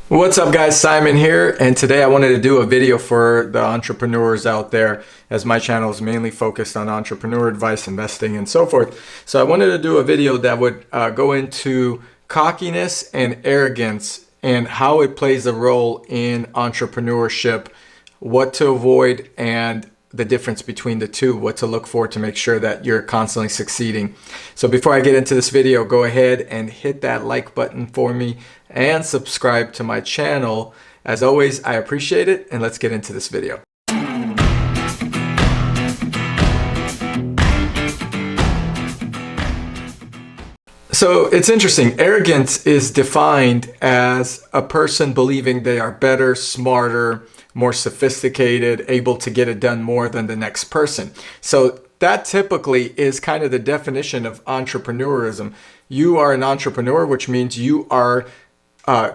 What's up guys, Simon here, and today I wanted to do a video for the entrepreneurs out there, as my channel is mainly focused on entrepreneur advice, investing, and so forth. So I wanted to do a video that would go into cockiness and arrogance and how it plays a role in entrepreneurship, what to avoid, and the difference between the two, what to look for to make sure that you're constantly succeeding. So before I get into this video, go ahead and hit that like button for me and subscribe to my channel. As always, I appreciate it, and let's get into this video. So it's interesting. Arrogance is defined as a person believing they are better, smarter, more sophisticated, able to get it done more than the next person. So that typically is kind of the definition of entrepreneurism. You are an entrepreneur, which means you are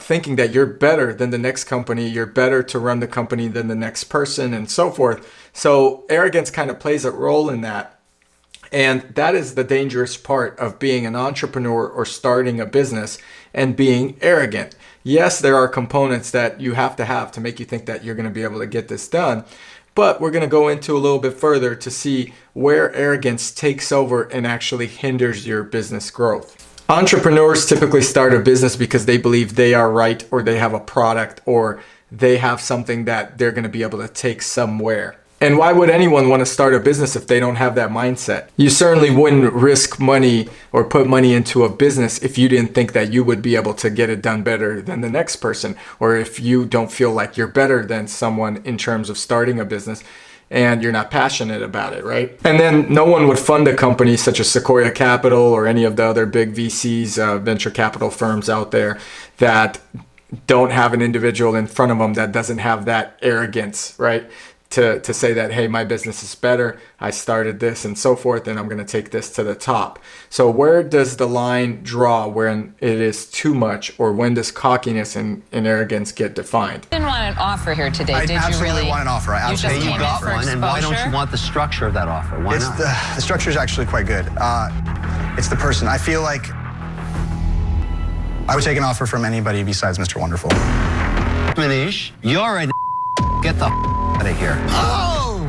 thinking that you're better than the next company, you're better to run the company than the next person, and so forth. So arrogance kind of plays a role in that. And that is the dangerous part of being an entrepreneur or starting a business and being arrogant. Yes, there are components that you have to make you think that you're going to be able to get this done. But we're going to go into a little bit further to see where arrogance takes over and actually hinders your business growth. Entrepreneurs typically start a business because they believe they are right, or they have a product, or they have something that they're going to be able to take somewhere. And why would anyone want to start a business if they don't have that mindset? You certainly wouldn't risk money or put money into a business if you didn't think that you would be able to get it done better than the next person, or if you don't feel like you're better than someone in terms of starting a business and you're not passionate about it, right? And then no one would fund a company such as Sequoia Capital or any of the other big VCs, venture capital firms out there, that don't have an individual in front of them that doesn't have that arrogance, right? To say that, hey, my business is better, I started this and so forth, and I'm going to take this to the top. So where does the line draw when it is too much, or when does cockiness and arrogance get defined? You didn't want an offer here today, did you really? I absolutely want an offer. I absolutely you got want one, an and offer. why don't you want the structure of that offer? Why not? The structure is actually quite good. It's the person. I feel like I would take an offer from anybody besides Mr. Wonderful. Manish, you're a get the out of here. Oh!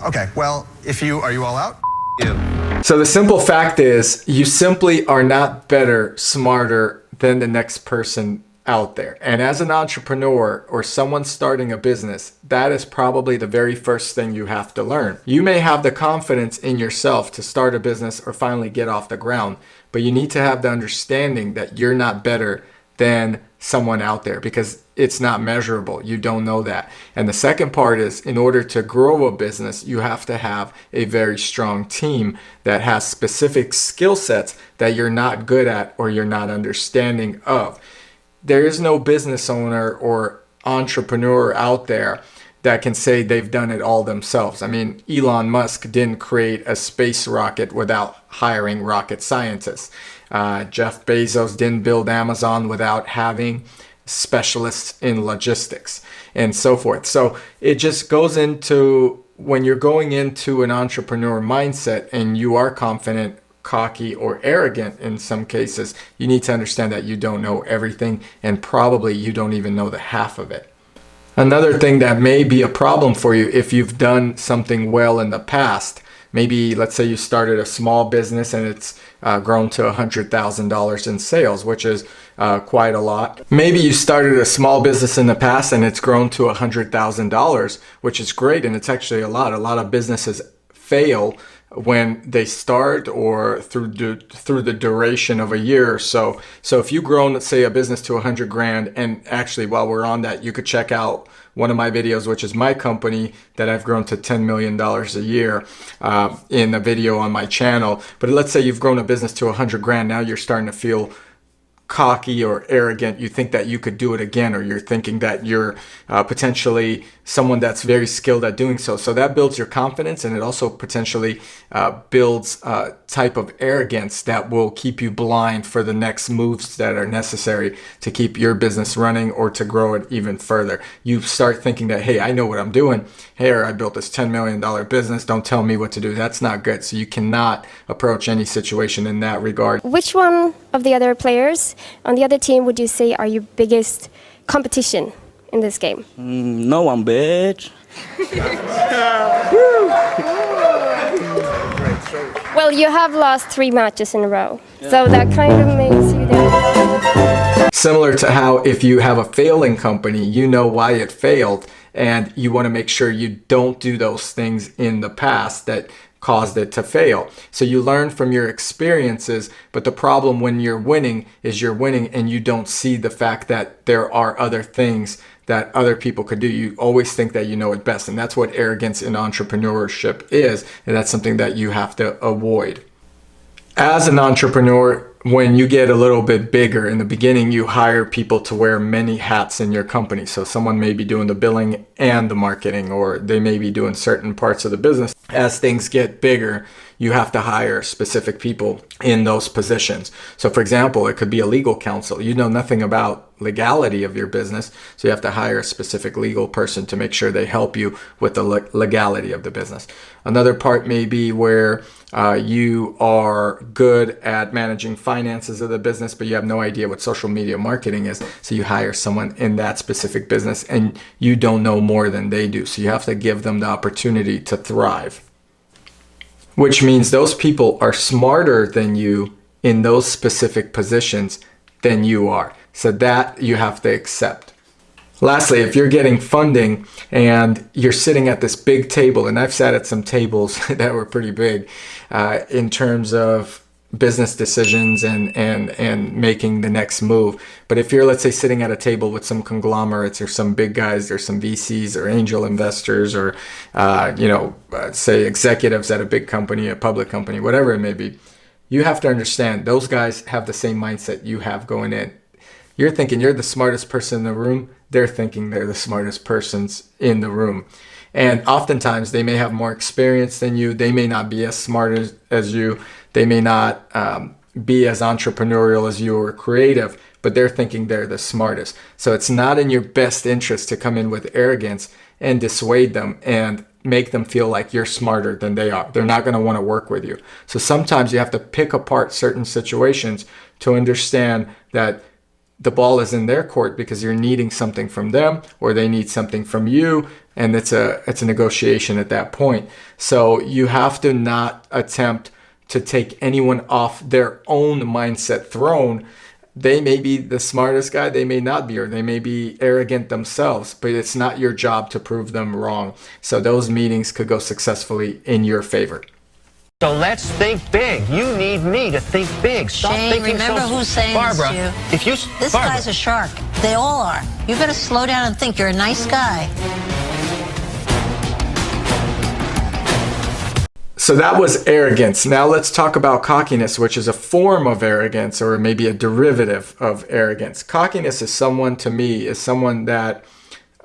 Okay, well, are you all out? You. So the simple fact is, you simply are not better, smarter than the next person out there. And as an entrepreneur or someone starting a business, that is probably the very first thing you have to learn. You may have the confidence in yourself to start a business or finally get off the ground, but you need to have the understanding that you're not better than someone out there, because it's not measurable. You don't know that. And the second part is, in order to grow a business, you have to have a very strong team that has specific skill sets that you're not good at or you're not understanding of. There is no business owner or entrepreneur out there that can say they've done it all themselves. I mean, Elon Musk didn't create a space rocket without hiring rocket scientists. Jeff Bezos didn't build Amazon without having specialists in logistics and so forth. So it just goes into, when you're going into an entrepreneur mindset and you are confident, cocky, or arrogant in some cases, you need to understand that you don't know everything, and probably you don't even know the half of it. Another thing that may be a problem for you if you've done something well in the past, maybe let's say you started a small business and it's grown to $100,000 in sales, which is quite a lot. Maybe you started a small business in the past and it's grown to $100,000, which is great, and it's actually a lot. A lot of businesses fail when they start or through the duration of a year or so. So if you've grown, let's say, a business to 100 grand, and actually while we're on that, you could check out one of my videos, which is my company that I've grown to $10 million a year in a video on my channel. But let's say you've grown a business to 100 grand. Now you're starting to feel cocky or arrogant. You think that you could do it again, or you're thinking that you're potentially someone that's very skilled at doing so. So that builds your confidence, and it also potentially builds a type of arrogance that will keep you blind for the next moves that are necessary to keep your business running or to grow it even further. You start thinking that, hey, I know what I'm doing. Here, I built this $10 million business. Don't tell me what to do. That's not good. So you cannot approach any situation in that regard. Which one of the other players on the other team would you say are your biggest competition in this game? No one, bitch. Well, you have lost 3 matches in a row, so that kind of makes you the... Similar to how if you have a failing company, you know why it failed, and you want to make sure you don't do those things in the past that caused it to fail. So you learn from your experiences, but the problem when you're winning is you're winning and you don't see the fact that there are other things that other people could do. You always think that you know it best, and that's what arrogance in entrepreneurship is, and that's something that you have to avoid. As an entrepreneur, when you get a little bit bigger, in the beginning, you hire people to wear many hats in your company. So someone may be doing the billing and the marketing, or they may be doing certain parts of the business. As things get bigger, you have to hire specific people in those positions. So for example, it could be a legal counsel. You know nothing about legality of your business, so you have to hire a specific legal person to make sure they help you with the legality of the business. Another part may be where you are good at managing finances of the business, but you have no idea what social media marketing is. So you hire someone in that specific business and you don't know more than they do. So you have to give them the opportunity to thrive, which means those people are smarter than you in those specific positions than you are. So that you have to accept. Lastly, if you're getting funding and you're sitting at this big table, and I've sat at some tables that were pretty big in terms of business decisions and making the next move. But if you're, let's say, sitting at a table with some conglomerates or some big guys or some VCs or angel investors or, say executives at a big company, a public company, whatever it may be, you have to understand those guys have the same mindset you have going in. You're thinking you're the smartest person in the room. They're thinking they're the smartest persons in the room. And oftentimes they may have more experience than you. They may not be as smart as you. They may not be as entrepreneurial as you or creative, but they're thinking they're the smartest. So it's not in your best interest to come in with arrogance and dissuade them and make them feel like you're smarter than they are. They're not going to want to work with you. So sometimes you have to pick apart certain situations to understand that the ball is in their court because you're needing something from them or they need something from you, and it's a negotiation at that point. So you have to not attempt to take anyone off their own mindset throne. They may be the smartest guy, they may not be, or they may be arrogant themselves, but it's not your job to prove them wrong. So those meetings could go successfully in your favor. So let's think big. You need me to think big. Stop Shane, thinking remember so... who's saying Barbara, this to you? If you... This Barbara. guy's a shark. They all are. You better slow down and think. You're a nice guy. So that was arrogance. Now let's talk about cockiness, which is a form of arrogance or maybe a derivative of arrogance. Cockiness is someone, to me, is someone that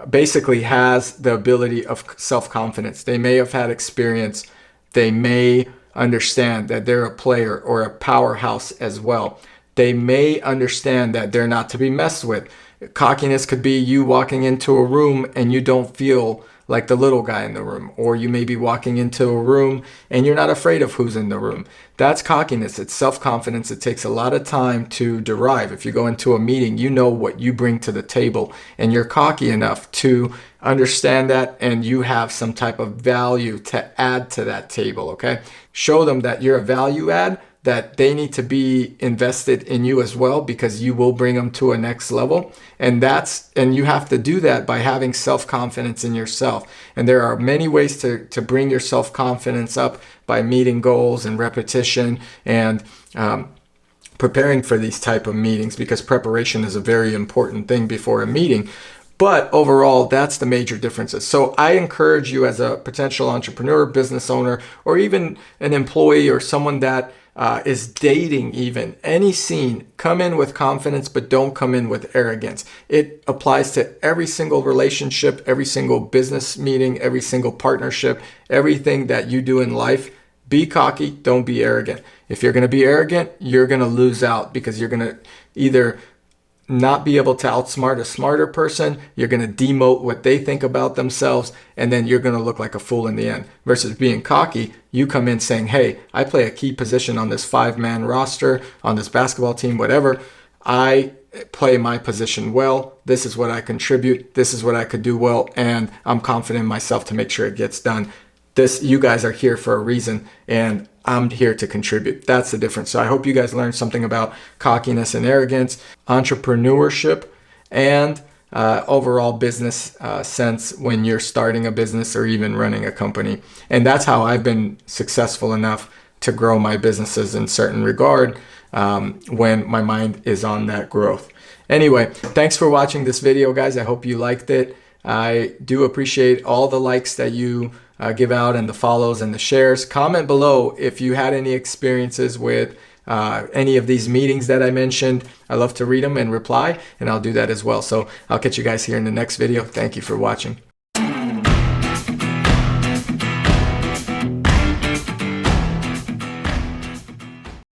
basically has the ability of self-confidence. They may have had experience. They may understand that they're a player or a powerhouse as well. They may understand that they're not to be messed with. Cockiness could be you walking into a room and you don't feel like the little guy in the room, or you may be walking into a room and you're not afraid of who's in the room. That's cockiness. It's self-confidence. It takes a lot of time to derive. If you go into a meeting, you know what you bring to the table and you're cocky enough to understand that, and you have some type of value to add to that table, okay? Show them that you're a value add, that they need to be invested in you as well because you will bring them to a next level. And you have to do that by having self-confidence in yourself. And there are many ways to bring your self-confidence up by meeting goals and repetition and preparing for these type of meetings, because preparation is a very important thing before a meeting. But overall, that's the major differences. So I encourage you as a potential entrepreneur, business owner, or even an employee or someone that is dating even, any scene, come in with confidence, but don't come in with arrogance. It applies to every single relationship, every single business meeting, every single partnership, everything that you do in life. Be cocky, don't be arrogant. If you're going to be arrogant, you're going to lose out because you're going to either not be able to outsmart a smarter person. You're going to demote what they think about themselves, and then you're going to look like a fool in the end. Versus being cocky, you come in saying, hey, I play a key position on this 5-man roster, on this basketball team, whatever. I play my position well. This is what I contribute. This is what I could do well, and I'm confident in myself to make sure it gets done. You guys are here for a reason, and I'm here to contribute. That's the difference. So I hope you guys learned something about cockiness and arrogance, entrepreneurship, and overall business sense when you're starting a business or even running a company. And that's how I've been successful enough to grow my businesses in certain regard when my mind is on that growth. Anyway, thanks for watching this video, guys. I hope you liked it. I do appreciate all the likes that you give out and the follows and the shares. Comment below if you had any experiences with any of these meetings that I mentioned. I love to read them and reply, and I'll do that as well. So I'll catch you guys here in the next video. Thank you for watching.